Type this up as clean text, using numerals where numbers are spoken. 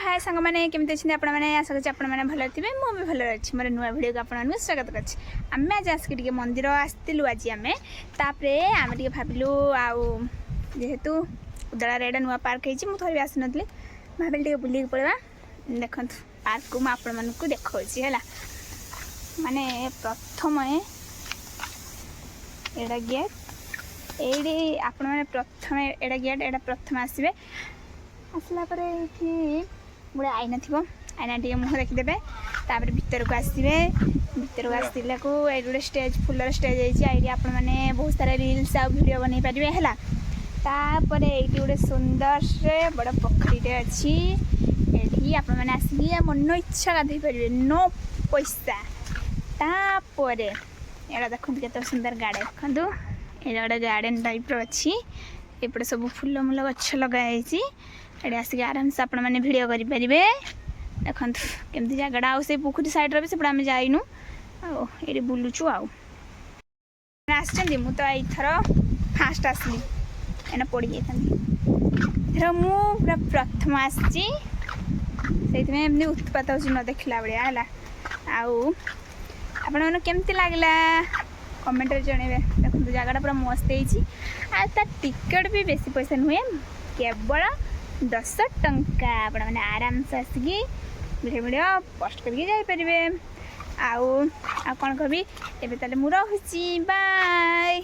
हाय सांग मैंने केमती अच्छे आप आशा कर आपने भल थे मुझे भल अच्छी मोर नुआ भिडियो को आपको स्वागत करछि। आम आज आसिक मंदिर आसलु आज आम आम भाविलु आेतु उदलार एटा नुआ पार्क हो थोड़ी भी आसी नी भाविली बुल पड़ा देखो पार्क को मुझे देखा है माने प्रथम एटा गेट ये आपण मैंने प्रथम एटा गेट एटा प्रथम आसवे आसला ये गोटे आईना थी आईना टे मुह रखिदे तापर भीतर को आसवे भीतर को आसला को ये गोटे स्टेज फुलर स्टेज है आप बहुत सारा रील्स आ वीडियो बन पारे है तापर ये गोटे सुंदर से बड़ पोखरीटे अच्छी ये आप मन इच्छा गाधे पारे नो पैसा तापर यहाँ देखते केत सुंदर गार्डन देखो ये गोटे गार्डन टाइप अच्छी एपटे सब फूल मूल गछ लगाई ये आसिक आराम से आपण मैंने भिड करें देखो केमती जगड़ा आउ पोखरी साइड रे सेपटे आम जाइनु ये बुलुचु आसछन्ती मु तो एथर फास्ट आसली एना पड़ जाइए मु पूरा प्रथम आसी से उत्पात हो न देखला भाया है आउ आपण मैंने केमती लगला कमेंट जनइबे देखो जगटा पूरा मस्त है टिकट भी बेसी पैसा नुहे केवल 10 टंका आपण मैंने आराम से आसिकी वीडियो वीडियो पोस्ट करके जापर आउ कौन कहबी एबे ताले मु रहुची बाय।